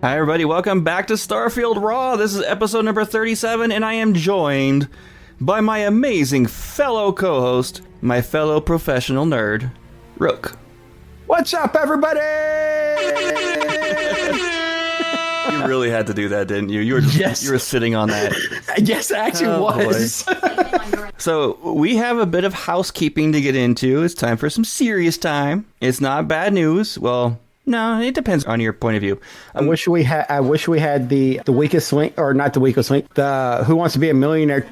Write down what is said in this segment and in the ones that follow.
Hi, everybody. Welcome back to Starfield Raw. This is episode number 37, and I am joined by my amazing fellow co-host, my fellow professional nerd, Rook. What's up, everybody? You really had to do that, didn't you? You were sitting on that. Yes, I actually was. So we have a bit of housekeeping to get into. It's time for some serious time. It's not bad news. Well, no, it depends on your point of view. I wish we had the weakest link, or not the weakest link. The Who Wants to Be a Millionaire?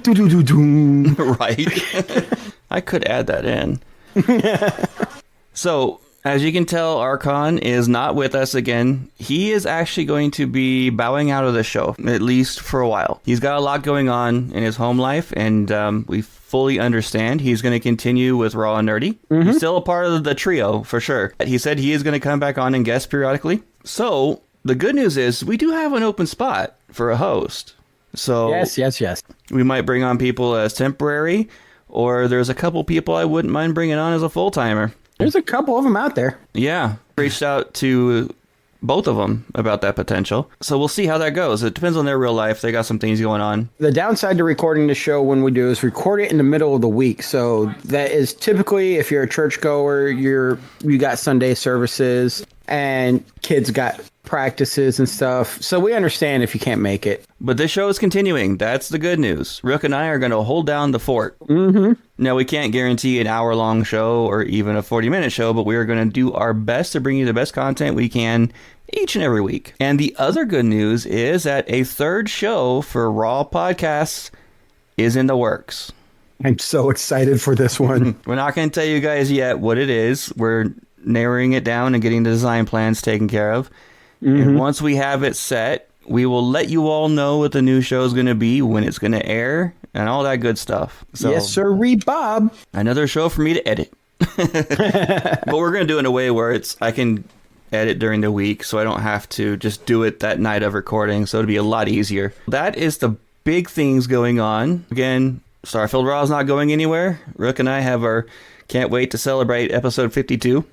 Right. I could add that in. So, as you can tell, Archon is not with us again. He is actually going to be bowing out of the show, at least for a while. He's got a lot going on in his home life, and we fully understand. He's going to continue with Raw and Nerdy. Mm-hmm. He's still a part of the trio, for sure. He said he is going to come back on and guest periodically. So, the good news is we do have an open spot for a host. So Yes. We might bring on people as temporary, or there's a couple people I wouldn't mind bringing on as a full-timer. There's a couple of them out there. Yeah. Reached out to both of them about that potential. So we'll see how that goes. It depends on their real life. They got some things going on. The downside to recording the show when we do is record it in the middle of the week. So that is typically, if you're a churchgoer, you got Sunday services and kids got practices and stuff. So we understand if you can't make it. But this show is continuing. That's the good news. Rook and I are going to hold down the fort. Mm-hmm. Now, we can't guarantee an hour-long show or even a 40-minute show, but we are going to do our best to bring you the best content we can each and every week. And the other good news is that a third show for Raw Podcasts is in the works. I'm so excited for this one. We're not going to tell you guys yet what it is. We're narrowing it down and getting the design plans taken care of. Mm-hmm. And once we have it set, we will let you all know what the new show is going to be, when it's going to air, and all that good stuff. So, yes, sir, Bob. Another show for me to edit. But we're going to do it in a way where I can edit during the week, so I don't have to just do it that night of recording, so it'll be a lot easier. That is the big things going on. Again, Starfield Raw is not going anywhere. Rook and I can't wait to celebrate episode 52.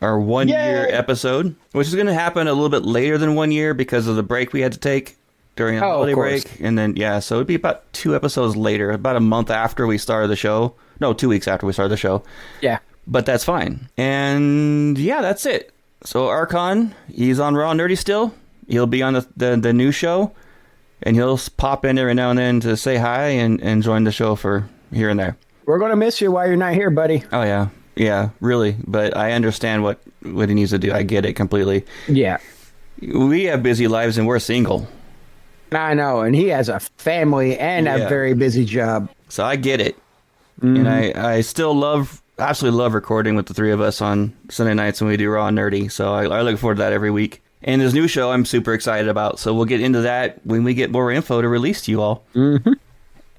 Our 1 year episode, which is going to happen a little bit later than 1 year because of the break we had to take during a holiday break. And then, so it'd be about 2 episodes later, about a month after we started the show. No, 2 weeks after we started the show. Yeah. But that's fine. And that's it. So Archon, he's on Raw Nerdy still. He'll be on the new show, and he'll pop in every now and then to say hi and join the show for here and there. We're going to miss you while you're not here, buddy. Oh, yeah. Yeah, really. But I understand what he needs to do. I get it completely. Yeah. We have busy lives and we're single. I know. And he has a family and a very busy job. So I get it. Mm-hmm. And I still absolutely love recording with the three of us on Sunday nights when we do Raw and Nerdy. So I look forward to that every week. And this new show I'm super excited about. So we'll get into that when we get more info to release to you all. Mm-hmm.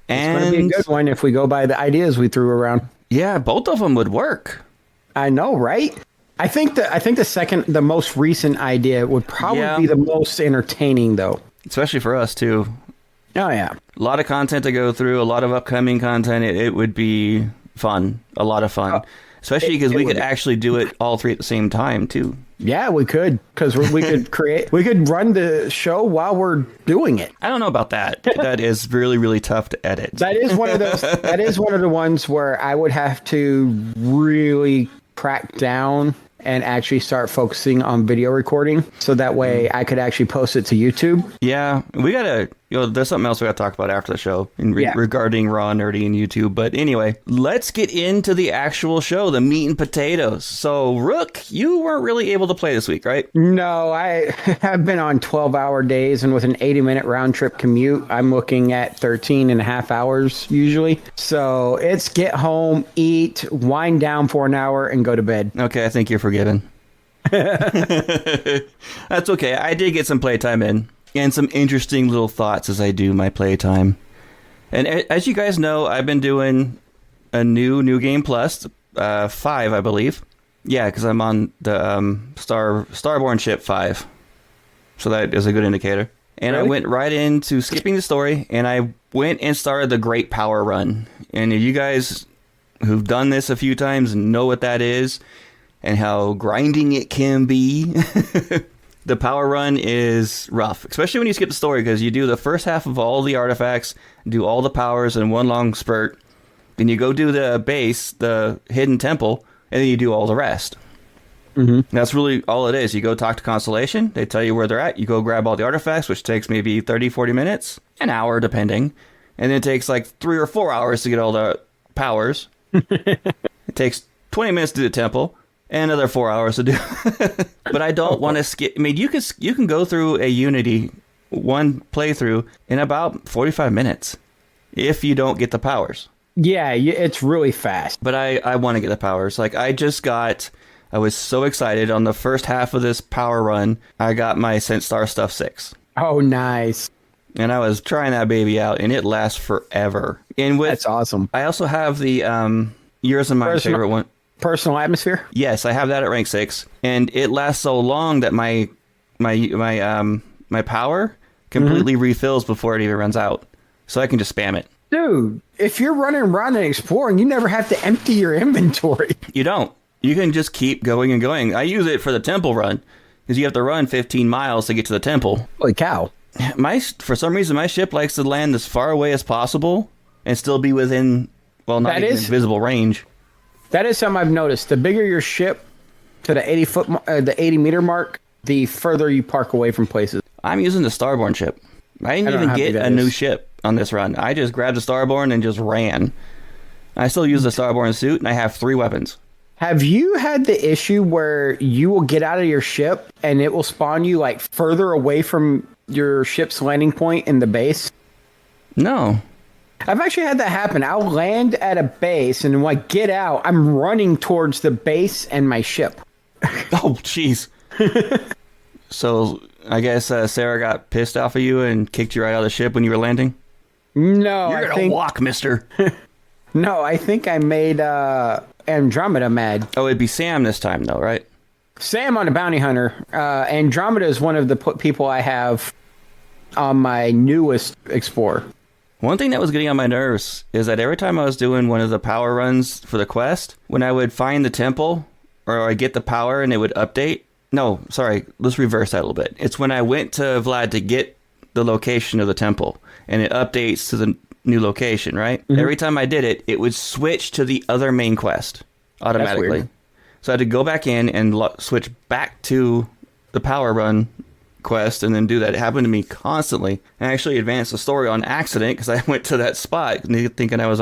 And it's going to be a good one if we go by the ideas we threw around. Yeah, both of them would work. I know, right? I think the most recent idea would probably be the most entertaining, though. Especially for us, too. Oh, yeah. A lot of content to go through, a lot of upcoming content. It would be fun, a lot of fun. Especially because we could actually do it all three at the same time, too. Yeah, we could, because we could run the show while we're doing it. I don't know about that. That is really, really tough to edit. That is one of the ones where I would have to really crack down and actually start focusing on video recording, so that way I could actually post it to YouTube. Yeah, we gotta, there's something else we gotta talk about after the show regarding Raw, Nerdy, and YouTube. But anyway, let's get into the actual show, the meat and potatoes. So, Rook, you weren't really able to play this week, right? No, I have been on 12-hour days, and with an 80-minute round-trip commute, I'm looking at 13 and a half hours usually. So it's get home, eat, wind down for an hour, and go to bed. Okay, I think you're forgiven. That's okay. I did get some playtime in. And some interesting little thoughts as I do my playtime. And as you guys know, I've been doing a new Game Plus, 5, I believe. Yeah, because I'm on the Starborn ship 5. So that is a good indicator. And really? I went right into skipping the story, and I went and started the Great Power Run. And you guys who've done this a few times know what that is and how grinding it can be. The power run is rough, especially when you skip the story, because you do the first half of all the artifacts, do all the powers in one long spurt, then you go do the base, the hidden temple, and then you do all the rest. Mm-hmm. That's really all it is. You go talk to Constellation, they tell you where they're at, you go grab all the artifacts, which takes maybe 30, 40 minutes, an hour depending, and then it takes like 3 or 4 hours to get all the powers. It takes 20 minutes to do the temple, and another 4 hours to do. But I don't want to skip. I mean, you can go through a Unity one playthrough in about 45 minutes if you don't get the powers. Yeah, it's really fast. But I want to get the powers. Like, I was so excited on the first half of this power run. I got my Sent Star Stuff 6. Oh, nice. And I was trying that baby out, and it lasts forever. And that's awesome. I also have the yours and my favorite one. Personal Atmosphere? Yes, I have that at rank 6. And it lasts so long that my power completely refills before it even runs out. So I can just spam it. Dude, if you're running around and exploring, you never have to empty your inventory. You don't. You can just keep going and going. I use it for the temple run, because you have to run 15 miles to get to the temple. Holy cow. For some reason, my ship likes to land as far away as possible and still be within, well, not even visible range. That is something I've noticed. The bigger your ship to the 80 meter mark, the further you park away from places. I'm using the Starborn ship. I didn't even get a new ship on this run. I just grabbed the Starborn and just ran. I still use the Starborn suit, and I have 3 weapons. Have you had the issue where you will get out of your ship and it will spawn you like further away from your ship's landing point in the base? No. I've actually had that happen. I'll land at a base, and when I get out, I'm running towards the base and my ship. Oh, jeez. So, I guess Sarah got pissed off of you and kicked you right out of the ship when you were landing? No, You're going to walk, mister. No, I think I made Andromeda mad. Oh, it'd be Sam this time, though, right? Sam on a bounty hunter. Andromeda is one of the people I have on my newest Explorer. One thing that was getting on my nerves is that every time I was doing one of the power runs for the quest, when I would find the temple, or I get the power and it would update. No, sorry, let's reverse that a little bit. It's when I went to Vlad to get the location of the temple, and it updates to the new location, right? Mm-hmm. Every time I did it, it would switch to the other main quest automatically. So I had to go back in and switch back to the power run quest and then do that. It happened to me constantly. I actually advanced the story on accident because I went to that spot thinking I was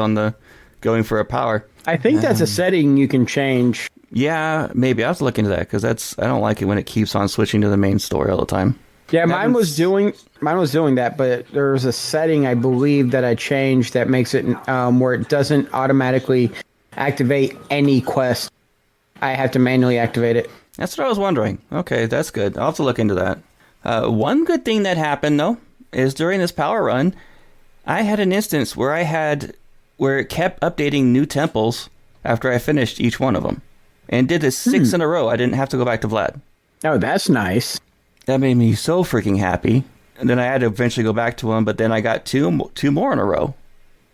going for a power. I think that's a setting you can change. Yeah, maybe. I have to look into that because I don't like it when it keeps on switching to the main story all the time. Yeah, mine was doing that, but there's a setting I believe that I changed that makes it where it doesn't automatically activate any quest. I have to manually activate it. That's what I was wondering. Okay, that's good. I'll have to look into that. One good thing that happened, though, is during this power run, I had an instance where it kept updating new temples after I finished each one of them. And did this 6 in a row. I didn't have to go back to Vlad. Oh, that's nice. That made me so freaking happy. And then I had to eventually go back to him, but then I got two more in a row.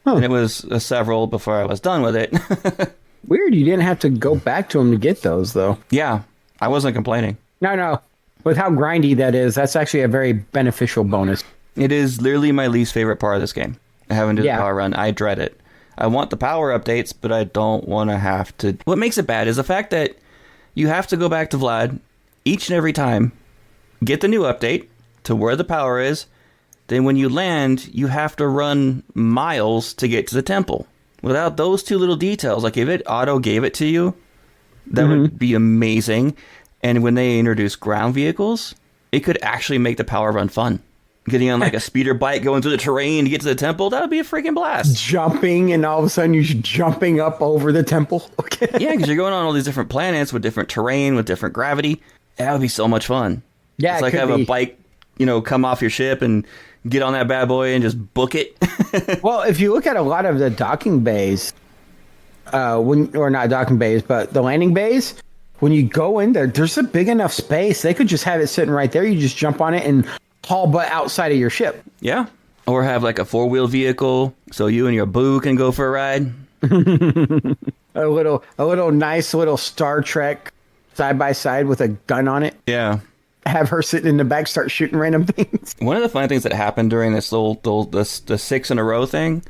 Huh. And it was several before I was done with it. Weird, you didn't have to go back to him to get those, though. Yeah, I wasn't complaining. No. With how grindy that is, that's actually a very beneficial bonus. It is literally my least favorite part of this game. Having to do the power run. I dread it. I want the power updates, but I don't want to have to. What makes it bad is the fact that you have to go back to Vlad each and every time, get the new update to where the power is. Then when you land, you have to run miles to get to the temple. Without those two little details, like if it auto gave it to you, that would be amazing. And when they introduce ground vehicles, it could actually make the power run fun. Getting on like a speeder bike, going through the terrain to get to the temple, that would be a freaking blast. Jumping, and all of a sudden you're jumping up over the temple. Okay. Yeah, because you're going on all these different planets with different terrain, with different gravity. That would be so much fun. Yeah, it's like have a bike, come off your ship and get on that bad boy and just book it. Well, if you look at a lot of the docking bays, or not docking bays, but the landing bays, when you go in there, there's a big enough space. They could just have it sitting right there. You just jump on it and haul butt outside of your ship. Yeah. Or have like a 4-wheel vehicle so you and your boo can go for a ride. a little nice little Star Trek side by side with a gun on it. Yeah. have her sitting in the back start shooting random things. One of the funny things that happened during this the 6 in a row thing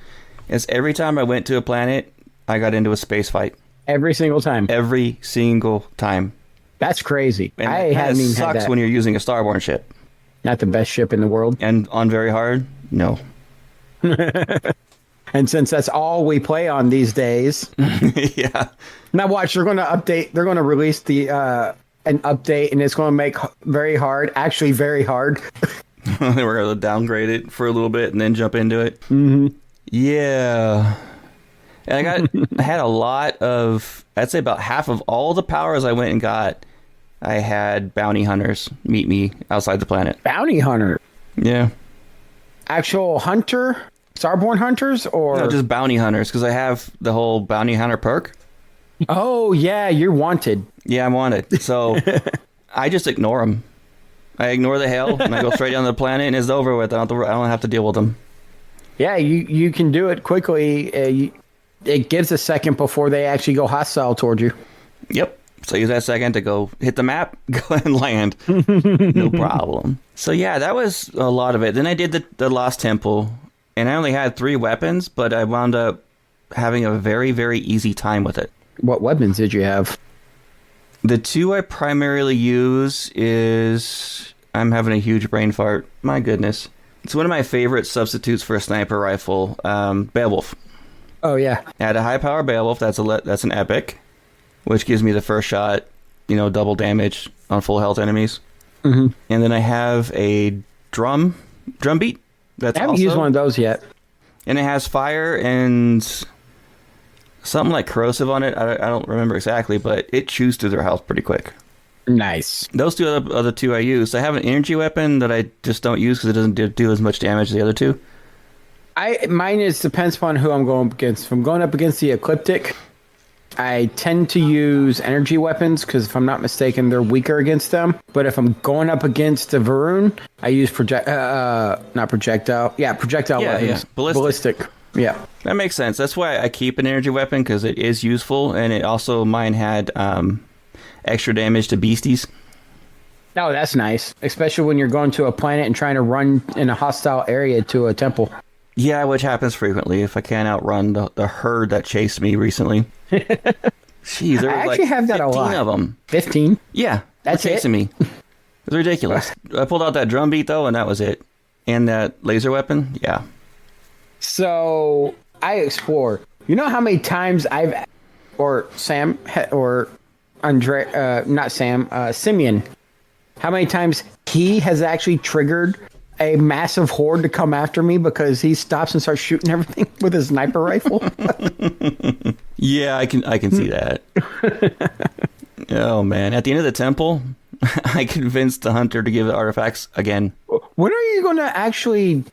is every time I went to a planet, I got into a space fight. Every single time. Every single time. That's crazy. And I hadn't even had sucks that. when you're using a Starborn ship. Not the best ship in the world. And on very hard, no. And since that's all we play on these days, yeah. now watch, they're going to update. They're going to release the an update, and it's going to make very hard. Actually, very hard. They were going to downgrade it for a little bit and then jump into it. Mm-hmm. Yeah. And I had a lot of, I'd say about half of all the powers I went and got, I had bounty hunters meet me outside the planet. Bounty hunter. Yeah. Actual hunter. Starborn hunters, or no, just bounty hunters, because I have the whole bounty hunter perk. Oh yeah, you're wanted. Yeah, I'm wanted. So I just ignore them. I ignore the hail and I go straight down the planet and it's over with. I don't have to deal with them. Yeah, you can do it quickly. It gives a second before they actually go hostile towards you. Yep. So use that second to go hit the map, go and land. No problem. So yeah, that was a lot of it. Then I did the Lost Temple. And I only had 3 weapons, but I wound up having a very, very easy time with it. What weapons did you have? The 2 I primarily use is... I'm having a huge brain fart. My goodness. It's one of my favorite substitutes for a sniper rifle, Beowulf. Oh, yeah. I had a high-power Beowulf. That's an epic, which gives me the first shot, double damage on full health enemies. Mm-hmm. And then I have a drumbeat. I haven't used one of those yet. And it has fire and something like corrosive on it. I don't remember exactly, but it chews through their health pretty quick. Nice. Those 2 are the 2 I use. I have an energy weapon that I just don't use because it doesn't do as much damage as the other 2. Mine depends upon who I'm going up against. If I'm going up against the Ecliptic, I tend to use energy weapons because if I'm not mistaken, they're weaker against them. But if I'm going up against the Varun, I use projectile weapons. Yeah. Ballistic. Yeah. That makes sense. That's why I keep an energy weapon because it is useful. And it also, mine had extra damage to beasties. Oh, that's nice. Especially when you're going to a planet and trying to run in a hostile area to a temple. Yeah, which happens frequently if I can't outrun the herd that chased me recently. Jeez, there I were actually like have that 15 a lot. of them. 15? Yeah, that's chasing me. It's ridiculous. I pulled out that drum beat though, and that was it. And that laser weapon, yeah. So I explore. You know how many times Simeon. How many times he has actually triggered a massive horde to come after me because he stops and starts shooting everything with his sniper rifle. Yeah, I can see that. Oh man! At the end of the temple, I convinced the hunter to give the artifacts again. When are you going to actually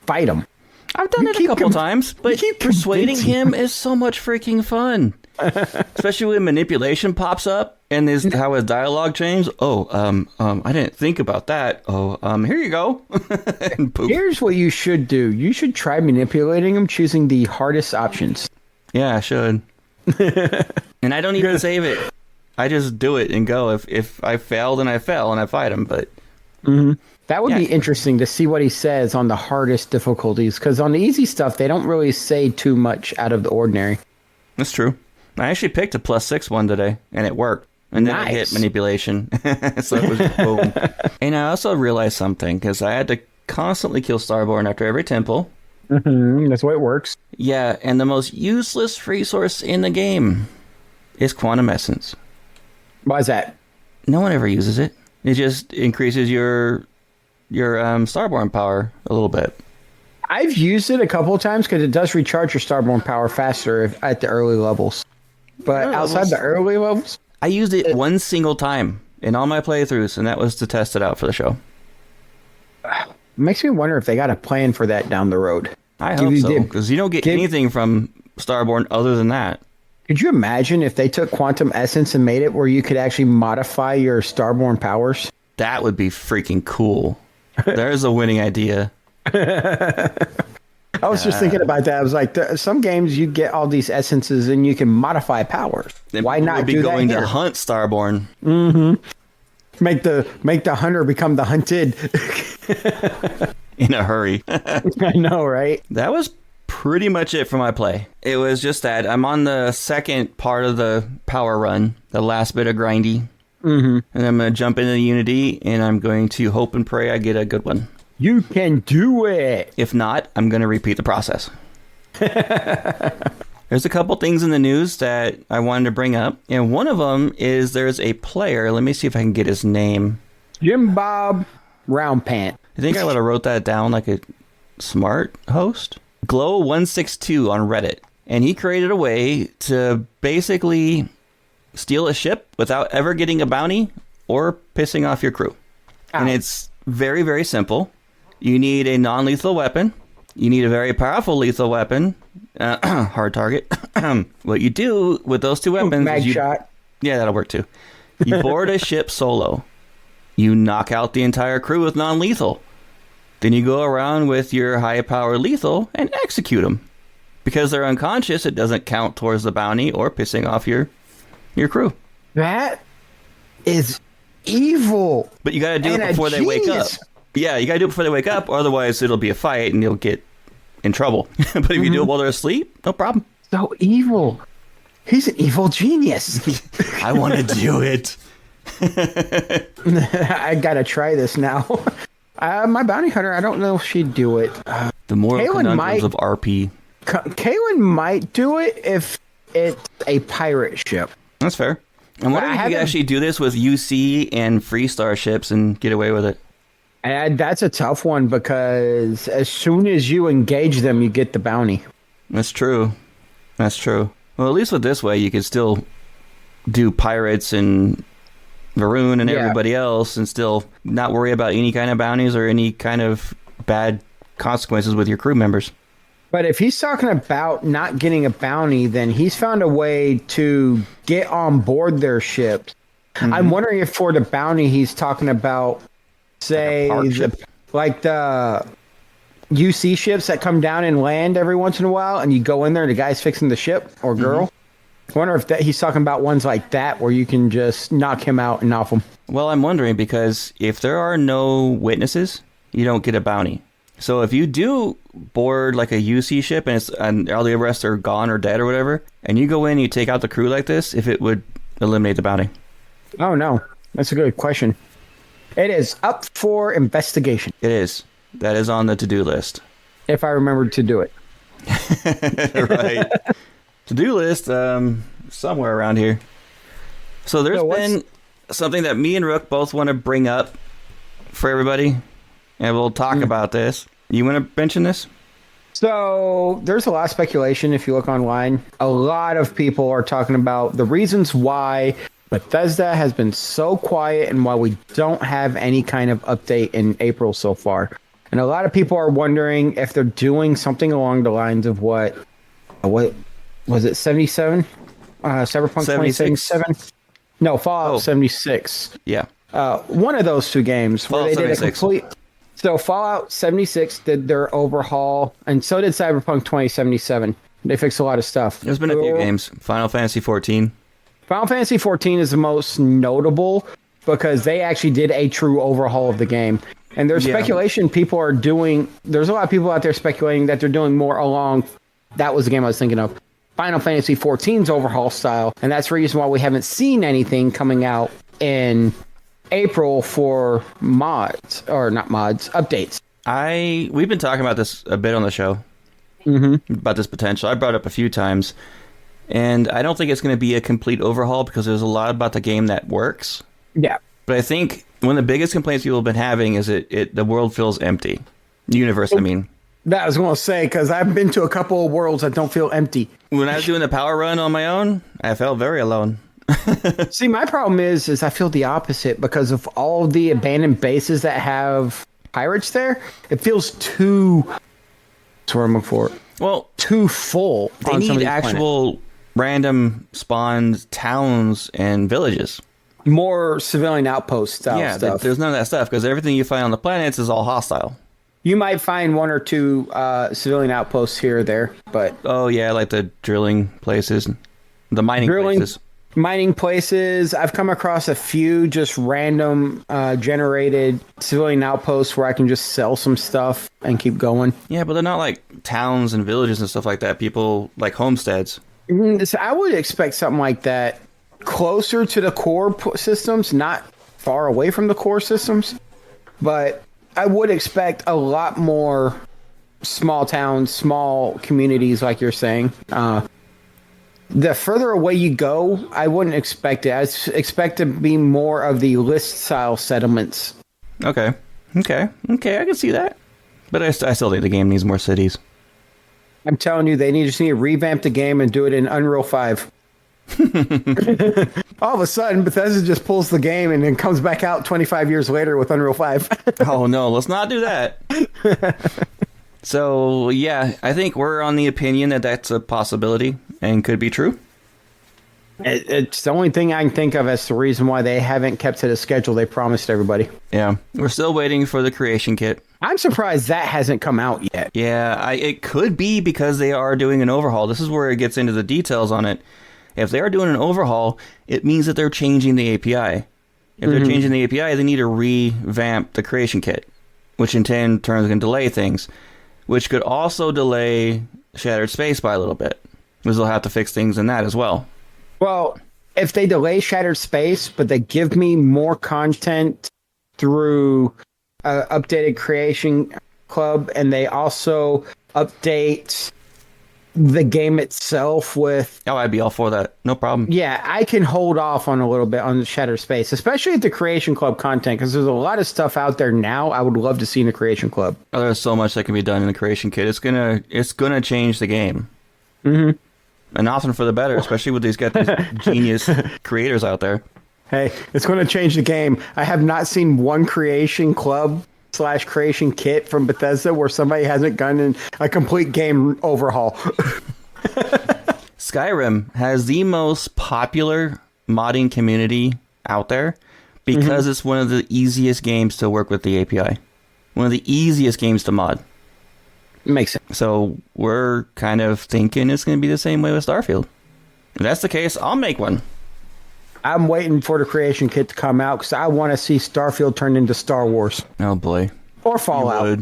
fight him? I've done it a couple times, but persuading him is so much freaking fun. Especially when manipulation pops up and how his dialogue changed. I didn't think about that. Here you go. And poop. Here's what you should do. You should try manipulating him, choosing the hardest options. Yeah, I should. And I don't even save it. I just do it and go. If I fail, then I fail and I fight him. But that would be interesting to see what he says on the hardest difficulties. Because on the easy stuff, they don't really say too much out of the ordinary. That's true. I actually picked a +6 one today, and it worked. And then I hit manipulation. So it was boom. And I also realized something, because I had to constantly kill Starborn after every temple. That's the way it works. Yeah, and the most useless resource in the game is Quantum Essence. Why is that? No one ever uses it. It just increases your Starborn power a little bit. I've used it a couple of times because it does recharge your Starborn power faster at the early levels. But outside the early levels? I used it one single time in all my playthroughs, and that was to test it out for the show. It makes me wonder if they got a plan for that down the road. I hope so, because you don't get anything from Starborn other than that. Could you imagine if they took Quantum Essence and made it where you could actually modify your Starborn powers? That would be freaking cool. There's a winning idea. I was just thinking about that. I was like, some games you get all these essences and you can modify powers. Why not do that? Going to hunt Starborn. Make the hunter become the hunted. In a hurry. I know, right? That was pretty much it for my play. It was just that I'm on the second part of the power run, the last bit of grindy. And I'm going to jump into Unity, and I'm going to hope and pray I get a good one. You can do it. If not, I'm going to repeat the process. There's a couple things in the news that I wanted to bring up, and one of them is there's a player. Let me see if I can get his name. Jim Bob Roundpant. I think I would have wrote that down like a smart host. Glow162 on Reddit. And he created a way to basically steal a ship without ever getting a bounty or pissing off your crew. Ow. And it's very, very simple. You need a non-lethal weapon. You need a very powerful lethal weapon. Hard target. What you do with those two weapons Mag is you... shot. Yeah, that'll work too. You board a ship solo. You knock out the entire crew with non-lethal. Then you go around with your high-power lethal and execute them. Because they're unconscious, it doesn't count towards the bounty or pissing off your crew. That is evil. But you got to do it before they wake up. Yeah, you got to do it before they wake up, otherwise it'll be a fight and you'll get in trouble. But if you do it while they're asleep, no problem. So evil. He's an evil genius. I want to do it. I gotta try this now. My bounty hunter, I don't know if she'd do it. The moral conundrums of RP. Kaylin might do it if it's a pirate ship. That's fair. I'm wondering if you could actually do this with UC and Freestar ships and get away with it. And that's a tough one because as soon as you engage them, you get the bounty. That's true. That's true. Well, at least with this way, you could still do pirates and Varun and everybody else and still not worry about any kind of bounties or any kind of bad consequences with your crew members. But if he's talking about not getting a bounty, then he's found a way to get on board their ships. I'm wondering if for the bounty he's talking about, say, like the UC ships that come down and land every once in a while, and you go in there and the guy's fixing the ship or girl. I wonder if he's talking about ones like that where you can just knock him out and off him. Well, I'm wondering because if there are no witnesses, you don't get a bounty. So if you do board like a UC ship and all the rest are gone or dead or whatever, and you go in and you take out the crew like this, if it would eliminate the bounty. Oh, no. That's a good question. It is up for investigation. It is. That is on the to-do list. If I remembered to do it. Right. To-do list, somewhere around here. So there's been something that me and Rook both want to bring up for everybody, and we'll talk about this. You want to mention this? So there's a lot of speculation if you look online. A lot of people are talking about the reasons why Bethesda has been so quiet and why we don't have any kind of update in April so far. And a lot of people are wondering if they're doing something along the lines of what was it, 77? Cyberpunk 2077? No, Fallout 76. Yeah. One of those two games where Fallout they did 76. a complete... So Fallout 76 did their overhaul, and so did Cyberpunk 2077. They fixed a lot of stuff. There's been a few games. Final Fantasy 14. Final Fantasy 14 is the most notable because they actually did a true overhaul of the game. And there's speculation people are doing... There's a lot of people out there speculating that they're doing more along... That was the game I was thinking of. Final Fantasy 14's overhaul style. And that's the reason why we haven't seen anything coming out in April for mods. Or not mods, updates. We've been talking about this a bit on the show. About this potential. I brought it up a few times. And I don't think it's going to be a complete overhaul because there's a lot about the game that works. Yeah. But I think one of the biggest complaints people have been having is the world feels empty. The universe, I mean. That I was going to say, because I've been to a couple of worlds that don't feel empty. When I was doing the power run on my own, I felt very alone. See, my problem is I feel the opposite because of all the abandoned bases that have pirates there. It feels too... That's what I'm looking for. Well, too full. They need actual random spawned towns and villages. More civilian outpost style stuff. There's none of that stuff because everything you find on the planets is all hostile. You might find one or two civilian outposts here or there, but... Oh, yeah, like the drilling places, the mining places. Mining places. I've come across a few just random generated civilian outposts where I can just sell some stuff and keep going. Yeah, but they're not like towns and villages and stuff like that. People like homesteads. So I would expect something like that closer to the core systems, not far away from the core systems. But I would expect a lot more small towns, small communities, like you're saying. The further away you go, I wouldn't expect it. I expect to be more of the list-style settlements. Okay. I can see that. But I still think the game needs more cities. I'm telling you, they just need to revamp the game and do it in Unreal 5. All of a sudden, Bethesda just pulls the game and then comes back out 25 years later with Unreal 5. Oh, no, let's not do that. So, yeah, I think we're on the opinion that that's a possibility and could be true. It's the only thing I can think of as the reason why they haven't kept to the schedule they promised everybody. Yeah, we're still waiting for the creation kit. I'm surprised that hasn't come out yet. Yeah, it could be because they are doing an overhaul. This is where it gets into the details on it. If they are doing an overhaul, it means that they're changing the API. If they're changing the API, they need to revamp the creation kit, which in turn can delay things, which could also delay Shattered Space by a little bit, because they'll have to fix things in that as well. Well, if they delay Shattered Space, but they give me more content through updated Creation Club, and they also update the game itself with... Oh, I'd be all for that. No problem. Yeah, I can hold off on a little bit on the Shattered Space, especially at the Creation Club content, because there's a lot of stuff out there now I would love to see in the Creation Club. Oh, there's so much that can be done in the Creation Kit. It's gonna change the game. Mm-hmm. And often for the better, especially with these genius creators out there. Hey, it's going to change the game. I have not seen one Creation Club / Creation Kit from Bethesda where somebody hasn't gone in a complete game overhaul. Skyrim has the most popular modding community out there because it's one of the easiest games to work with the API. One of the easiest games to mod. Makes sense. So we're kind of thinking it's going to be the same way with Starfield. If that's the case, I'll make one. I'm waiting for the Creation Kit to come out because I want to see Starfield turned into Star Wars. Oh boy. Or Fallout.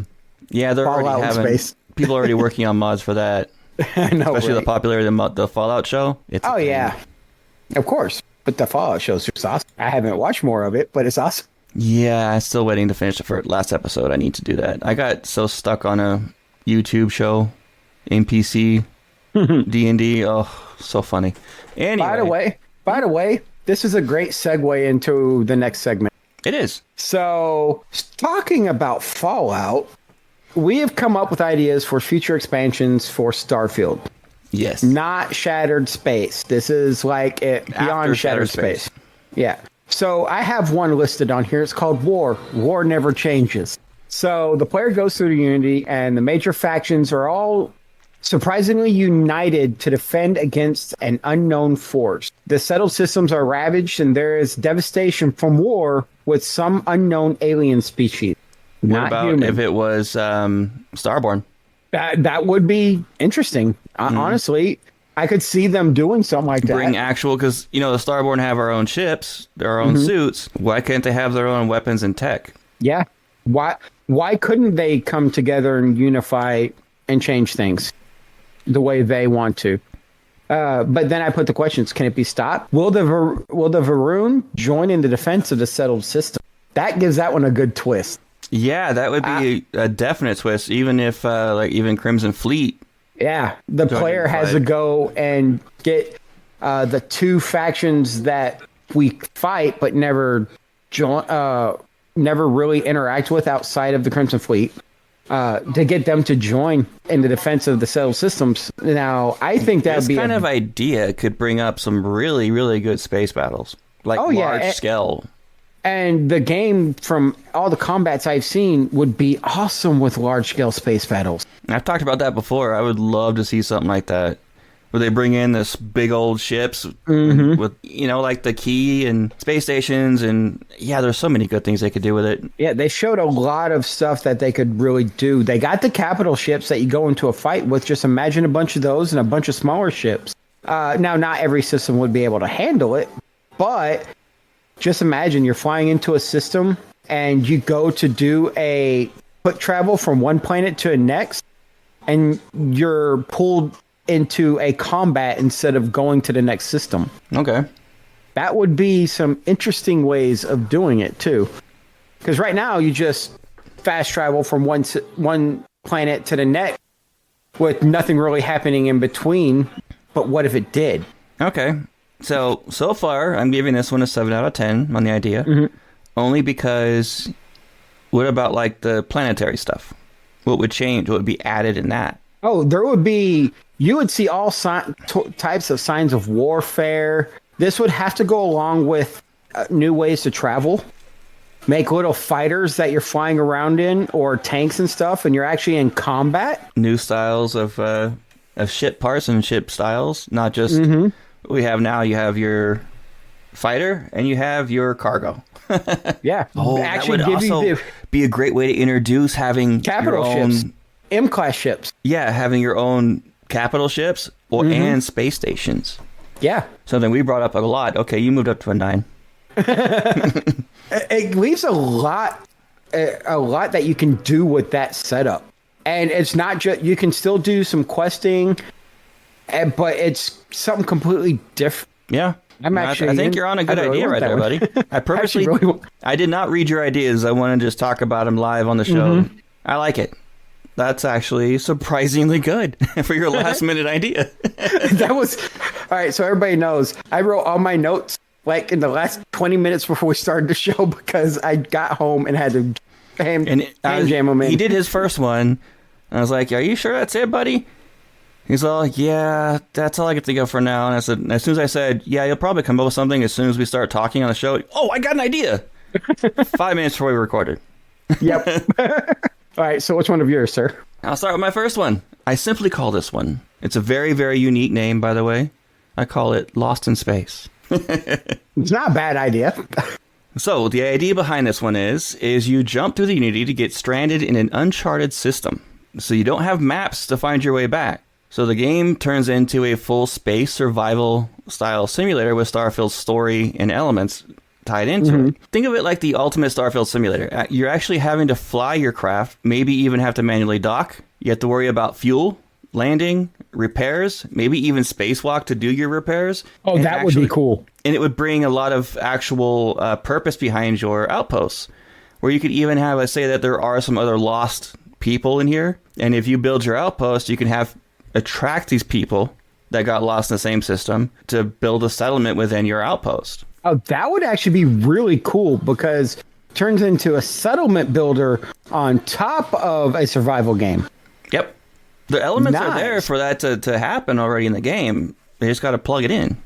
Yeah, they're Fallout already having space. people are already working on mods for that. I know, especially right? the popularity of the Fallout show. Oh yeah, of course. But the Fallout show's just awesome. I haven't watched more of it, but it's awesome. Yeah, I'm still waiting to finish the last episode. I need to do that. I got so stuck on a YouTube show, NPC, D&D. Oh, so funny. Anyway. By the way, this is a great segue into the next segment. It is. So, talking about Fallout, we have come up with ideas for future expansions for Starfield. Yes. Not Shattered Space. This is like beyond Shattered Space. Yeah. So I have one listed on here. It's called War. War never changes. So the player goes through the Unity, and the major factions are all surprisingly united to defend against an unknown force. The settled systems are ravaged, and there is devastation from war with some unknown alien species. What about human. If it was Starborn? That would be interesting. Honestly, I could see them doing something like that. Bring actual, because, the Starborn have our own ships, their own suits. Why can't they have their own weapons and tech? Yeah. Why couldn't they come together and unify and change things the way they want to? But then I put the questions, can it be stopped? Will the Varun join in the defense of the settled system? That gives that one a good twist. Yeah, that would be a definite twist, even if, even Crimson Fleet. Yeah, the player has to go and get the two factions that we fight but never really interact with outside of the Crimson Fleet to get them to join in the defense of the settled systems. Now, I think that would be... This kind of idea could bring up some really, really good space battles, like large scale. And the game, from all the combats I've seen, would be awesome with large-scale space battles. I've talked about that before. I would love to see something like that, where they bring in this big old ships with, like the key and space stations. And, yeah, there's so many good things they could do with it. Yeah, they showed a lot of stuff that they could really do. They got the capital ships that you go into a fight with. Just imagine a bunch of those and a bunch of smaller ships. Now, not every system would be able to handle it, but just imagine you're flying into a system and you go to do a quick travel from one planet to the next, and you're pulled into a combat instead of going to the next system. Okay. That would be some interesting ways of doing it, too. Because right now, you just fast travel from one planet to the next with nothing really happening in between. But what if it did? Okay. So far, I'm giving this one a 7 out of 10 on the idea. Only because, what about like the planetary stuff? What would change? What would be added in that? Oh, you would see all types of signs of warfare. This would have to go along with new ways to travel. Make little fighters that you're flying around in, or tanks and stuff, and you're actually in combat. New styles of ship parts and ship styles, not just what we have now. You have your fighter and you have your cargo. Yeah. Actually, that would also be a great way to introduce having capital your own, ships, M-class ships. Yeah, having your own capital ships and space stations. Yeah. Something we brought up a lot. Okay, you moved up to a 9. It leaves a lot that you can do with that setup. And it's not just, you can still do some questing, but it's something completely different. Yeah. I think you're on a good idea right there, buddy. I purposely, I did not read your ideas. I want to just talk about them live on the show. I like it. That's actually surprisingly good for your last minute idea. That was, all right. So everybody knows I wrote all my notes like in the last 20 minutes before we started the show because I got home and had to hand jam them in. He did his first one. I was like, "Are you sure that's it, buddy?" He's all, "Yeah, that's all I can think of for now." And I said, as soon as I said, "Yeah, you'll probably come up with something as soon as we start talking on the show." Oh, I got an idea. 5 minutes before we recorded. Yep. All right. So which one of yours, sir? I'll start with my first one. I simply call this one. It's a very, very unique name, by the way. I call it Lost in Space. It's not a bad idea. So the idea behind this one is you jump through the Unity to get stranded in an uncharted system. So you don't have maps to find your way back. So the game turns into a full space survival style simulator with Starfield's story and elements tied into it. Think of it like the ultimate Starfield simulator. You're actually having to fly your craft, maybe even have to manually dock. You have to worry about fuel, landing, repairs, maybe even spacewalk to do your repairs. Oh, that would be cool. And it would bring a lot of actual purpose behind your outposts, where you could even have, let's say that there are some other lost people in here. And if you build your outpost, you can attract these people that got lost in the same system to build a settlement within your outpost. Oh, that would actually be really cool because it turns into a settlement builder on top of a survival game. Yep. The elements are there for that to happen already in the game. They just got to plug it in.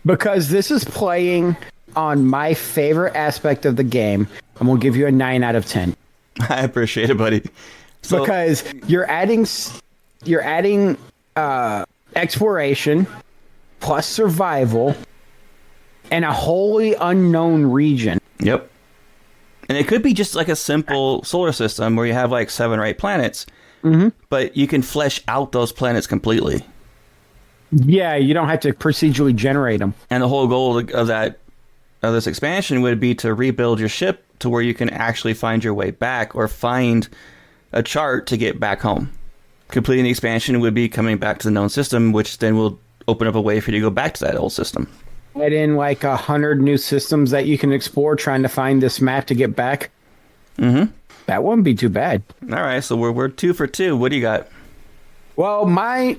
Because this is playing on my favorite aspect of the game, I'm going to give you a 9 out of 10. I appreciate it, buddy. Because you're adding exploration plus survival and a wholly unknown region. Yep. And it could be just like a simple solar system where you have like 7 or 8 planets, but you can flesh out those planets completely. Yeah, you don't have to procedurally generate them. And the whole goal of this expansion would be to rebuild your ship to where you can actually find your way back or find a chart to get back home. Completing the expansion would be coming back to the known system, which then will open up a way for you to go back to that old system. Add in like 100 new systems that you can explore trying to find this map to get back. That wouldn't be too bad. All right, so we're 2 for 2. What do you got? Well, my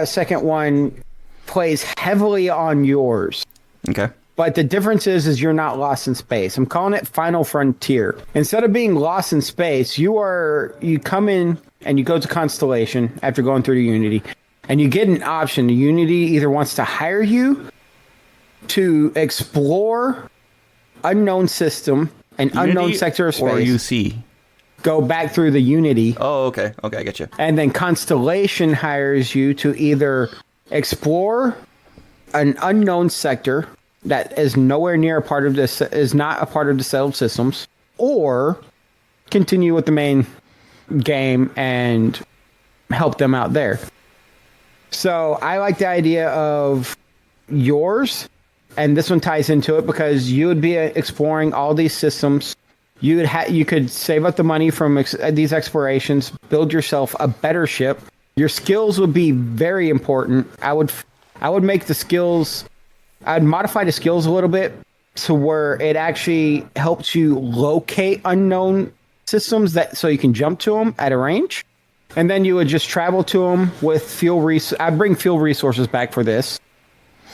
second one plays heavily on yours. Okay. But the difference is you're not lost in space. I'm calling it Final Frontier. Instead of being lost in space, you come in and you go to Constellation after going through the Unity, and you get an option. The Unity either wants to hire you to explore unknown system, an Unity unknown sector of space. Or UC? Go back through the Unity. Oh, okay. Okay, I get you. And then Constellation hires you to either explore an unknown sector that is nowhere near a part of this, is not a part of the settled systems, or continue with the main game and help them out there. So I like the idea of yours, and this one ties into it because you would be exploring all these systems. You could save up the money from these explorations, build yourself a better ship. Your skills would be very important. I would make the skills. I'd modify the skills a little bit to where it actually helps you locate unknown systems so you can jump to them at a range. And then you would just travel to them with fuel. I'd bring fuel resources back for this.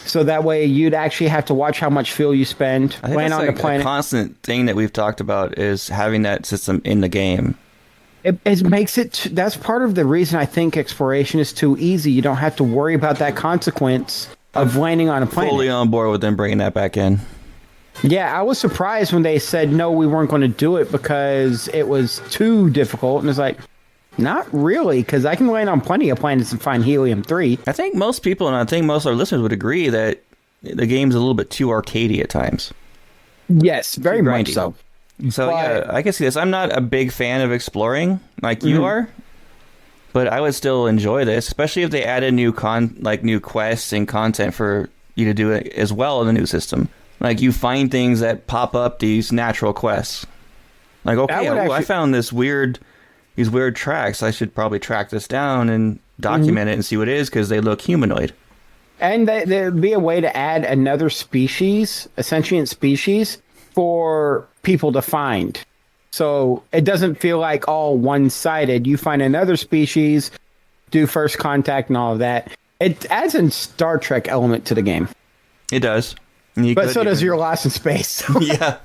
So that way you'd actually have to watch how much fuel you spend, land on the planet. A constant thing that we've talked about is having that system in the game. It makes it, that's part of the reason I think exploration is too easy. You don't have to worry about that consequence of landing on a planet. Fully on board with them bringing that back in. Yeah, I was surprised when they said, no, we weren't going to do it because it was too difficult. And it's like, not really, because I can land on plenty of planets and find helium-3. I think most people, and I think most of our listeners would agree that the game's a little bit too arcadey at times. Yes, very much so. So, yeah, I can see this. I'm not a big fan of exploring like you are, but I would still enjoy this, especially if they added new quests and content for you to do it as well in the new system. Like, you find things that pop up these natural quests. Like, okay, I found these weird tracks. I should probably track this down and document it and see what it is because they look humanoid. And there'd be a way to add another species, a sentient species, for people to find. So it doesn't feel like all one-sided. You find another species, do first contact and all of that. It adds a Star Trek element to the game. It does. But so does your Lost in Space. Yeah.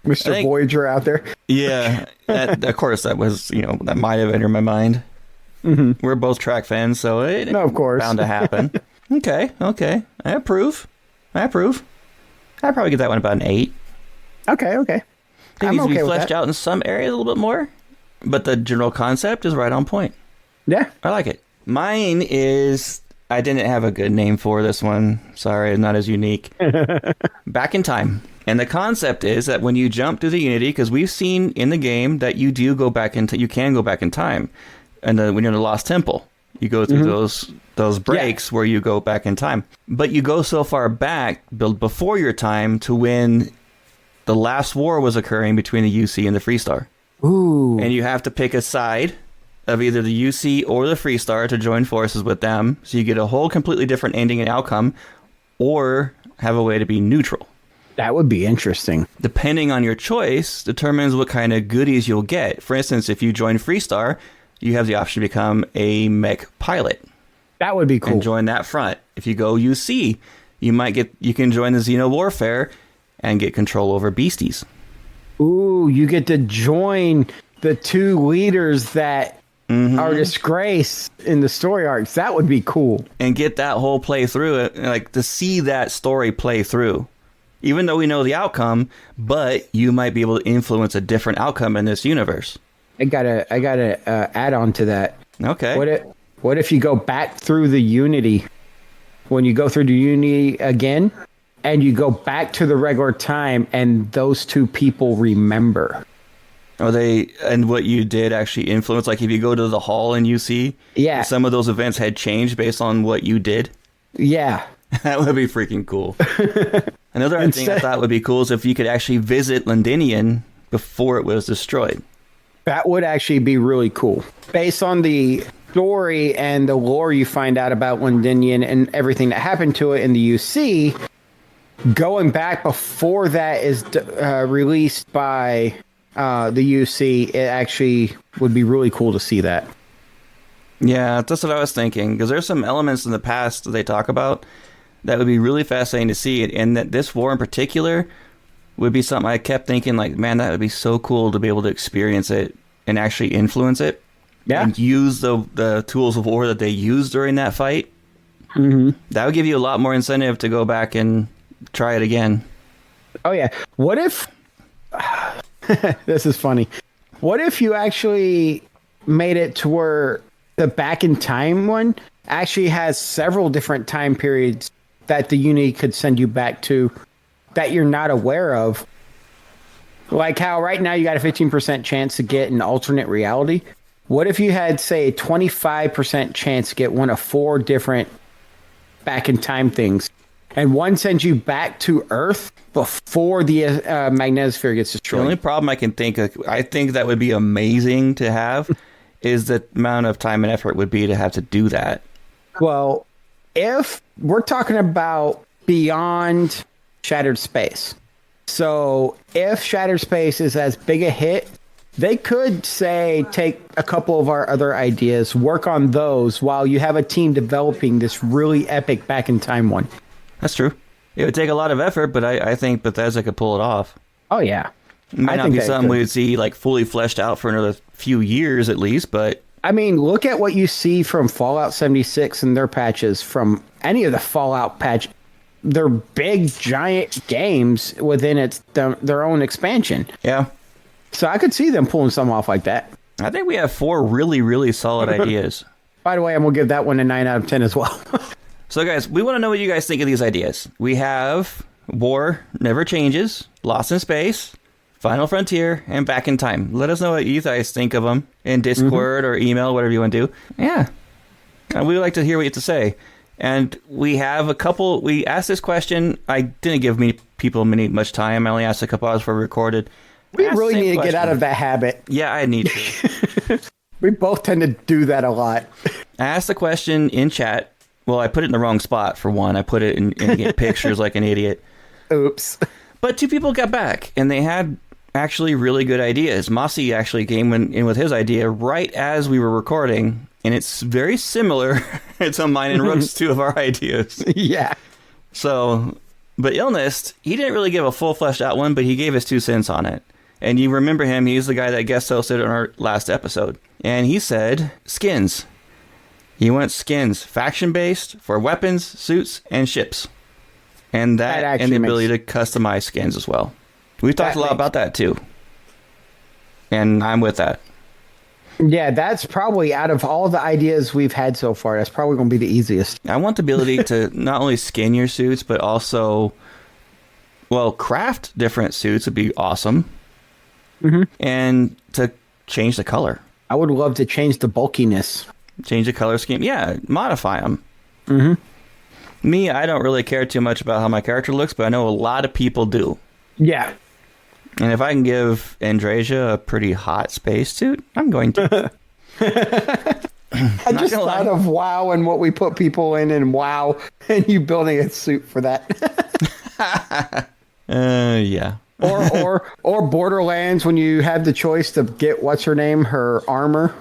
Mr. Voyager out there. Yeah. Of course, that might have entered my mind. Mm-hmm. We're both Trek fans, so of course. Bound to happen. Okay. I approve. I'd probably give that one about an 8. Okay. It needs to be fleshed out in some areas a little bit more, but the general concept is right on point. Yeah. I like it. Mine is... I didn't have a good name for this one. Sorry, not as unique. Back in Time. And the concept is that when you jump through the Unity, because we've seen in the game that you can go back in time. And when you're in the Lost Temple, you go through those breaks where you go back in time. But you go so far back, build before your time, to when the last war was occurring between the UC and the Freestar. Ooh. And you have to pick a side of either the UC or the Freestar to join forces with them, so you get a whole completely different ending and outcome, or have a way to be neutral. That would be interesting. Depending on your choice, determines what kind of goodies you'll get. For instance, if you join Freestar, you have the option to become a mech pilot. That would be cool. And join that front. If you go UC, you can join the Xeno Warfare and get control over beasties. Ooh, you get to join the two leaders that are disgraced in the story arcs. That would be cool. And get that whole play through, like to see that story play through. Even though we know the outcome, but you might be able to influence a different outcome in this universe. I gotta add on to that. Okay. What if you go back through the Unity? When you go through the Unity again, and you go back to the regular time, and those two people remember. And what you did actually influence, like if you go to the hall and you see, some of those events had changed based on what you did. Yeah. That would be freaking cool. Another thing I thought would be cool is if you could actually visit Londinian before it was destroyed. That would actually be really cool. Based on the story and the lore you find out about Londinian and everything that happened to it in the UC, going back before that is released by the UC, it actually would be really cool to see that. Yeah, that's what I was thinking, because there's some elements in the past that they talk about that would be really fascinating to see, and that this war in particular would be something I kept thinking, like, man, that would be so cool to be able to experience it and actually influence it. Yeah. And use the tools of war that they used during that fight. Mm-hmm. That would give you a lot more incentive to go back and try it again. Oh, yeah. What if... this is funny. What if you actually made it to where the Back in Time one actually has several different time periods that the Unity could send you back to that you're not aware of? Like how right now you got a 15% chance to get an alternate reality. What if you had, say, a 25% chance to get one of 4 different back in time things, and one sends you back to Earth before the magnetosphere gets destroyed? The only problem I can think of, I think that would be amazing to have, is the amount of time and effort would be to have to do that. Well, if we're talking about beyond Shattered Space, so if Shattered Space is as big a hit, they could, say, take a couple of our other ideas, work on those while you have a team developing this really epic back in time one. That's true. It would take a lot of effort, but I think Bethesda could pull it off. Oh, yeah. It might not be something we would see like fully fleshed out for another few years at least, but... I mean, look at what you see from Fallout 76 and their patches, from any of the Fallout patch. They're big, giant games within their own expansion. Yeah. So I could see them pulling something off like that. I think we have 4 really, really solid ideas. By the way, I'm going to give that one a 9 out of 10 as well. So, guys, we want to know what you guys think of these ideas. We have War Never Changes, Lost in Space, Final Frontier, and Back in Time. Let us know what you guys think of them in Discord or email, whatever you want to do. Yeah. We would like to hear what you have to say. And we have a couple... We asked this question. I didn't give people much time. I only asked a couple hours before we recorded. We really need to get out of that habit. Yeah, I need to. We both tend to do that a lot. I asked the question in chat. Well, I put it in the wrong spot, for one. I put it in pictures like an idiot. Oops. But 2 people got back, and they had actually really good ideas. Mossy actually came in with his idea right as we were recording, and it's very similar to mine and Rook's 2 of our ideas. Yeah. So, but Illness, he didn't really give a full fleshed out one, but he gave his 2 cents on it. And you remember him, he's the guy that guest hosted on our last episode. And he said, skins. He wants skins, faction-based, for weapons, suits, and ships. And that and the ability to customize skins as well. We've talked a lot about that, too. And I'm with that. Yeah, that's probably, out of all the ideas we've had so far, that's probably going to be the easiest. I want the ability to not only skin your suits, but also, well, craft different suits would be awesome. Mm-hmm. And to change the color. I would love to change the bulkiness. Change the color scheme. Yeah, modify them. Mm-hmm. Me, I don't really care too much about how my character looks, but I know a lot of people do. Yeah. And if I can give Andrasia a pretty hot spacesuit, I'm going to. I just thought of WoW and what we put people in WoW, and you building a suit for that. Yeah. or Borderlands, when you have the choice to get what's her name, her armor.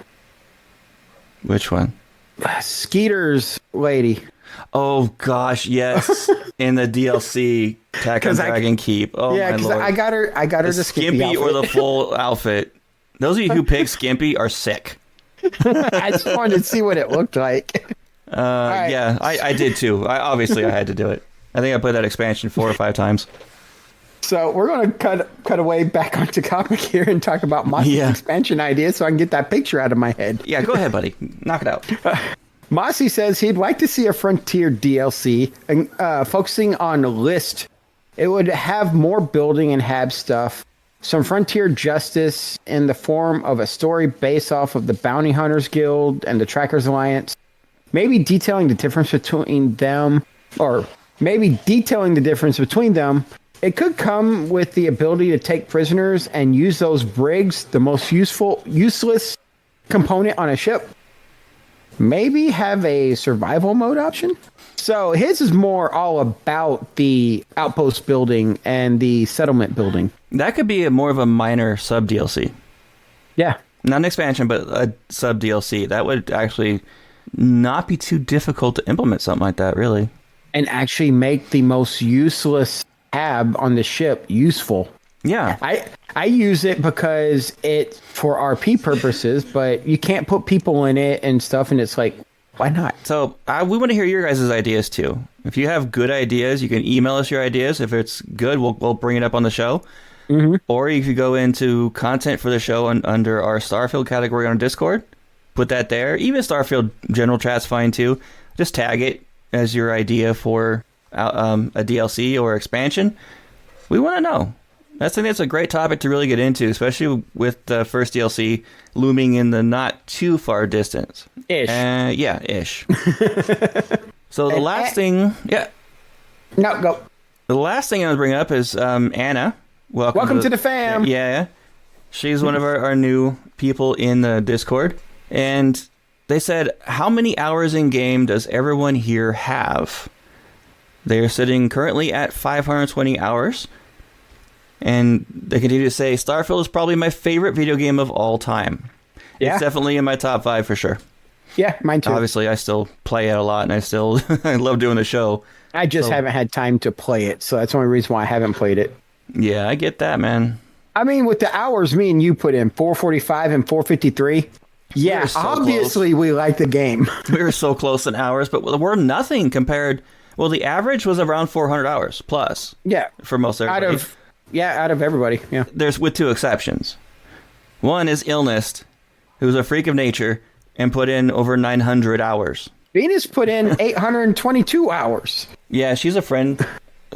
Which one? Skeeter's lady. Oh gosh, yes. In the DLC, Attack on Dragon Keep. Oh yeah, because I got her the Skimpy or the full outfit. Those of you who pick Skimpy are sick. I just wanted to see what it looked like. Right. Yeah, I did too. I had to do it. I think I played that expansion 4 or 5 times. So we're going to cut away back onto topic here and talk about my expansion ideas so I can get that picture out of my head. Yeah, go ahead, buddy. Knock it out. Mossy says he'd like to see a Frontier DLC focusing on list. It would have more building and hab stuff. Some Frontier justice in the form of a story based off of the Bounty Hunters Guild and the Trackers Alliance. Maybe detailing the difference between them. It could come with the ability to take prisoners and use those brigs, the most useless component on a ship. Maybe have a survival mode option. So his is more all about the outpost building and the settlement building. That could be more of a minor sub DLC. Yeah. Not an expansion, but a sub DLC. That would actually not be too difficult to implement something like that, really. And actually make the most useless hab on the ship useful. Yeah. I use it because it's for RP purposes, but you can't put people in it and stuff, and it's like, why not? So we want to hear your guys' ideas too. If you have good ideas, you can email us your ideas. If it's good, we'll bring it up on the show. Mm-hmm. Or you could go into content for the show under our Starfield category on Discord. Put that there. Even Starfield general chat's fine too. Just tag it as your idea for a DLC or expansion. We want to know. I think that's a great topic to really get into, especially with the first DLC looming in the not too far distance. Ish. Yeah, ish. So the last thing... Yeah. No, go. The last thing I want to bring up is Anna. Welcome to the fam. Yeah. She's one of our new people in the Discord. And they said, how many hours in game does everyone here have? They are sitting currently at 520 hours. And they continue to say, Starfield is probably my favorite video game of all time. Yeah. It's definitely in my top 5 for sure. Yeah, mine too. Obviously, I still play it a lot, and I love doing the show. I just haven't had time to play it, so that's the only reason why I haven't played it. Yeah, I get that, man. I mean, with the hours me and you put in, 445 and 453, yeah, so obviously close. We like the game. We were so close in hours, but we're nothing compared. Well, the average was around 400 hours plus. Yeah. For most everybody. Out of everybody, yeah. There's with 2 exceptions. One is Illness, who's a freak of nature, and put in over 900 hours. Venus put in 822 hours. Yeah, she's a friend.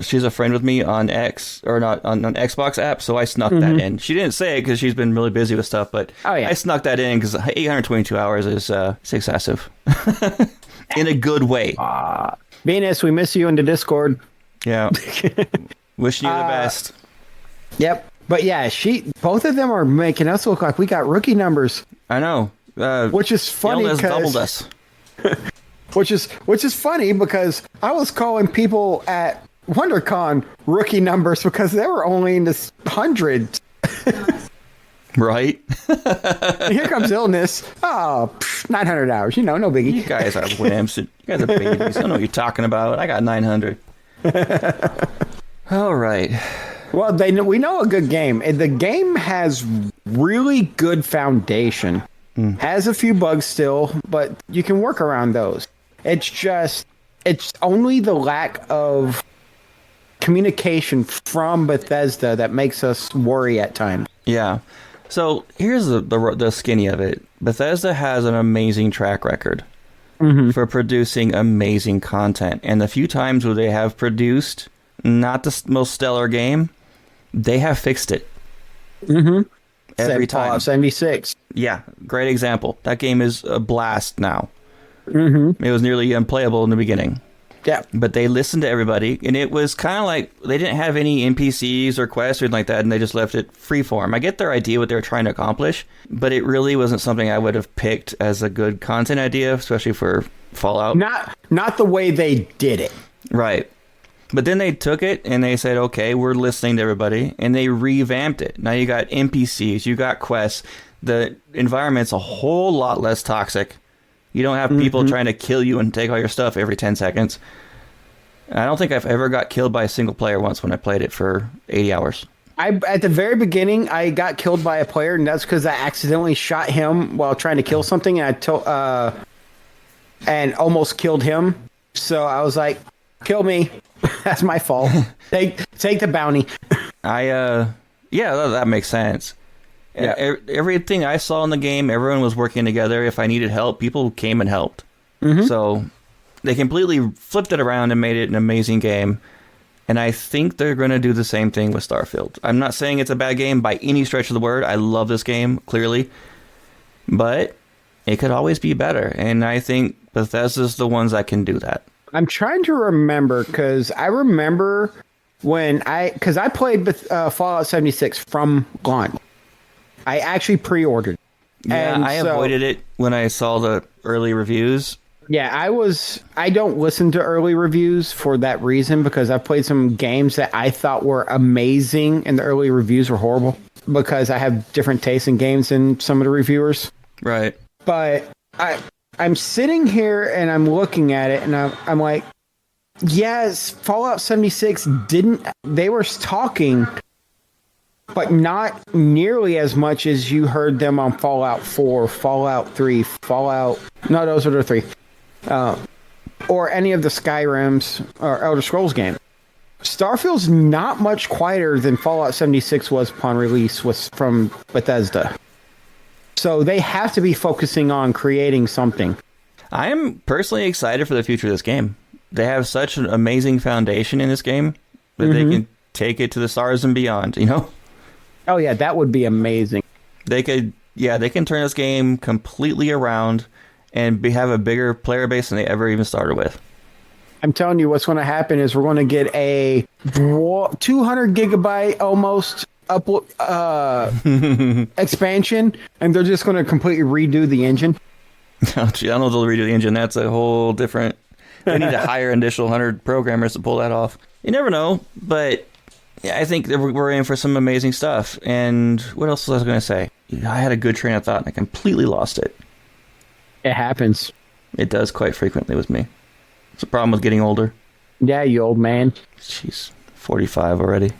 She's a friend with me on X, or not on Xbox app, so I snuck that in. She didn't say it because she's been really busy with stuff, but I snuck that in because 822 hours is it's excessive. In a good way. Venus, we miss you in the Discord. Yeah. Wishing you the best. Yep. But yeah, both of them are making us look like we got rookie numbers. I know. Which is funny because doubled us. which is funny because I was calling people at WonderCon rookie numbers because they were only in the hundreds. Right. Here comes Illness. Oh, 900 hours. No biggie. You guys are wimps. You guys are babies. I don't know what you're talking about. I got 900. All right. Well, we know a good game. The game has really good foundation. Has a few bugs still, but you can work around those. It's only the lack of communication from Bethesda that makes us worry at times. Yeah. So here's the skinny of it. Bethesda has an amazing track record for producing amazing content. And the few times where they have produced not the most stellar game, they have fixed it. Every time. Fallout 76. Yeah, great example. That game is a blast now. It was nearly unplayable in the beginning. Yeah. But they listened to everybody, and it was kind of like they didn't have any NPCs or quests or anything like that, and they just left it freeform. I get their idea what they were trying to accomplish, but it really wasn't something I would have picked as a good content idea, especially for Fallout. Not the way they did it. Right. But then they took it and they said, okay, we're listening to everybody, and they revamped it. Now you got NPCs, you got quests. The environment's a whole lot less toxic. You don't have people trying to kill you and take all your stuff every 10 seconds. I don't think I've ever got killed by a single player once when I played it for 80 hours. At the very beginning, I got killed by a player, and that's because I accidentally shot him while trying to kill something, and and almost killed him. So I was like, kill me. That's my fault. Take the bounty. Yeah, that makes sense. Yeah. Everything I saw in the game, everyone was working together. If I needed help, people came and helped. So they completely flipped it around and made it an amazing game. And I think they're going to do the same thing with Starfield. I'm not saying it's a bad game by any stretch of the word. I love this game, clearly. But it could always be better. And I think Bethesda's the ones that can do that. I'm trying to remember, because I remember when I played Fallout 76 from launch. I actually pre-ordered. Yeah, I avoided it when I saw the early reviews. Yeah, I don't listen to early reviews for that reason, because I've played some games that I thought were amazing and the early reviews were horrible, because I have different tastes in games than some of the reviewers. Right. But I'm sitting here and I'm looking at it and I'm like, yes, Fallout 76 they were talking, but not nearly as much as you heard them on Fallout 4, Fallout 3, no, those are the 3. Or any of the Skyrims or Elder Scrolls games. Starfield's not much quieter than Fallout 76 was upon release from Bethesda. So they have to be focusing on creating something. I am personally excited for the future of this game. They have such an amazing foundation in this game that they can take it to the stars and beyond, you know? Oh, yeah, that would be amazing. They can turn this game completely around and have a bigger player base than they ever even started with. I'm telling you, what's going to happen is we're going to get a 200 gigabyte almost expansion, and they're just going to completely redo the engine. Oh, gee, I don't know if they'll redo the engine. That's a whole different... They need to hire an additional 100 programmers to pull that off. You never know, but yeah, I think that we're in for some amazing stuff. And what else was I going to say? I had a good train of thought, and I completely lost it. It happens. It does quite frequently with me. It's a problem with getting older. Yeah, you old man. Jeez, 45 already.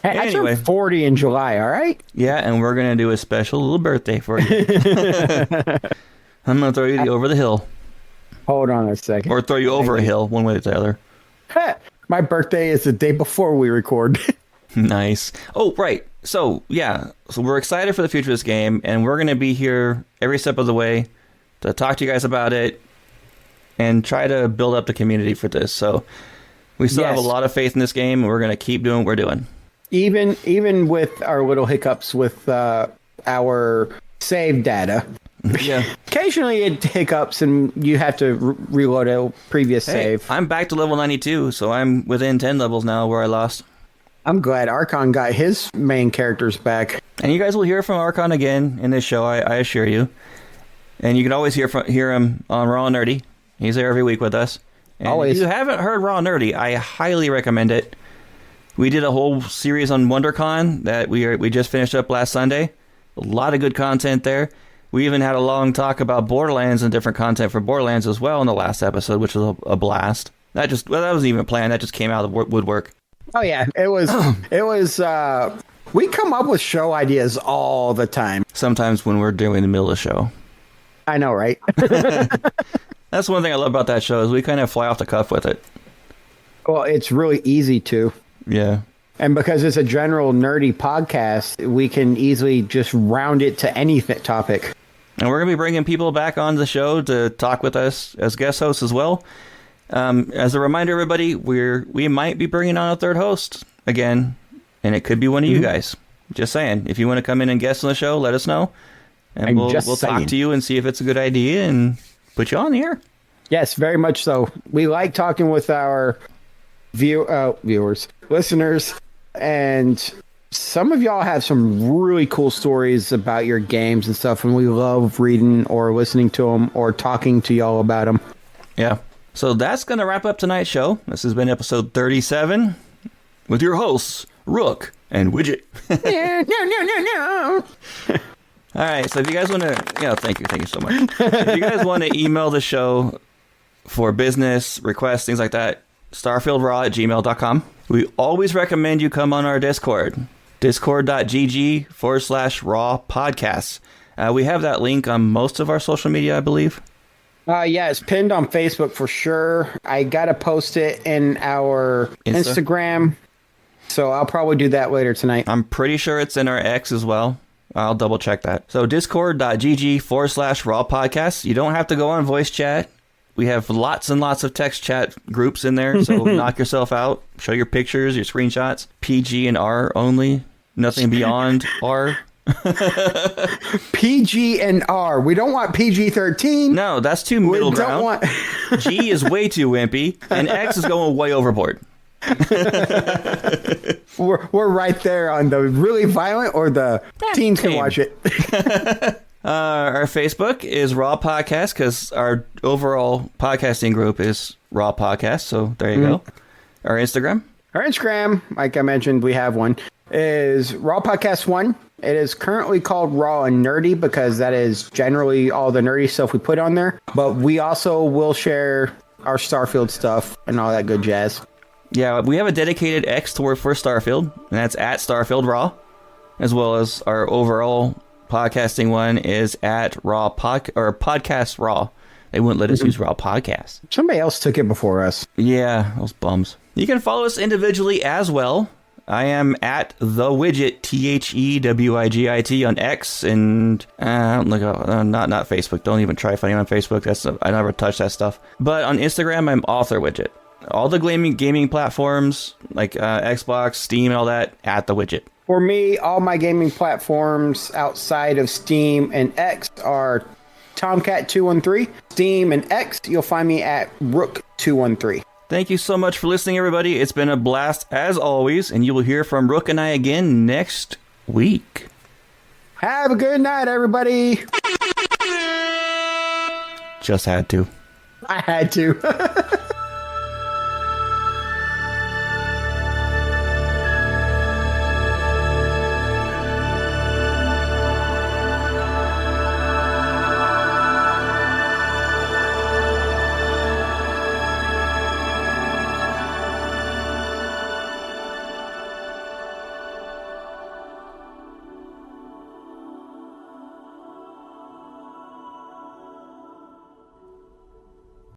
Hey, anyway. I turned 40 in July, all right? Yeah, and we're going to do a special little birthday for you. I'm going to throw you over the hill. Hold on a second. Or throw you over a hill, one way or the other. My birthday is the day before we record. Nice. Oh, right. So, yeah. So we're excited for the future of this game, and we're going to be here every step of the way to talk to you guys about it and try to build up the community for this. So we still have a lot of faith in this game, and we're going to keep doing what we're doing. Even with our little hiccups with our save data. Yeah. Occasionally it hiccups and you have to reload a previous save. I'm back to level 92, so I'm within 10 levels now where I lost. I'm glad Archon got his main characters back. And you guys will hear from Archon again in this show, I assure you. And you can always hear him on Raw and Nerdy. He's there every week with us. And always. If you haven't heard Raw and Nerdy, I highly recommend it. We did a whole series on WonderCon that we just finished up last Sunday. A lot of good content there. We even had a long talk about Borderlands and different content for Borderlands as well in the last episode, which was a blast. That wasn't even planned. That just came out of the woodwork. Oh yeah, it was. We come up with show ideas all the time. Sometimes when we're doing the middle of the show. I know, right? That's one thing I love about that show is we kind of fly off the cuff with it. Well, it's really easy to. Yeah. And because it's a general nerdy podcast, we can easily just round it to any topic. And we're going to be bringing people back on the show to talk with us as guest hosts as well. As a reminder, everybody, we might be bringing on a third host again, and it could be one of you guys. Just saying. If you want to come in and guest on the show, let us know. And we'll talk to you and see if it's a good idea and put you on the air. Yes, very much so. We like talking with our viewers, listeners, and some of y'all have some really cool stories about your games and stuff, and we love reading or listening to them or talking to y'all about them. Yeah. So that's going to wrap up tonight's show. This has been episode 37 with your hosts, Rook and Widget. No. All right. So if you guys want to, thank you so much. If you guys want to email the show for business, requests, things like that, starfieldraw@gmail.com. We always recommend you come on our Discord, discord.gg/raw podcasts. We have that link on most of our social media, I believe. Yeah, it's pinned on Facebook for sure. I got to post it in our Instagram, so I'll probably do that later tonight. I'm pretty sure it's in our X as well. I'll double check that. So discord.gg/raw podcasts. You don't have to go on voice chat. We have lots and lots of text chat groups in there, so knock yourself out. Show your pictures, your screenshots. PG and R only. Nothing beyond R. PG and R. We don't want PG-13. No, that's too middle ground. G is way too wimpy, and X is going way overboard. We're right there on the really violent or the teens can watch it. Our Facebook is Raw Podcast because our overall podcasting group is Raw Podcast. So there you go. Our Instagram, like I mentioned, we have one, is Raw Podcast 1. It is currently called Raw and Nerdy because that is generally all the nerdy stuff we put on there. But we also will share our Starfield stuff and all that good jazz. Yeah, we have a dedicated X for Starfield, and that's at Starfield Raw, as well as our overall podcasting one is at Podcast Raw. They wouldn't let us use Raw Podcast. Somebody else took it before us. Yeah, those bums. You can follow us individually as well. I am at the Widget, THEWIGIT on X, and I don't look not Facebook. Don't even try finding me on Facebook. I never touch that stuff. But on Instagram, I'm Author Widget. all the gaming platforms like Xbox, Steam, and all that at the widget. For me, all my gaming platforms outside of Steam and X are Tomcat213. Steam and X, you'll find me at Rook213. Thank you so much for listening, everybody. It's been a blast as always, and you will hear from Rook and I again next week. Have a good night, everybody. Just had to. I had to.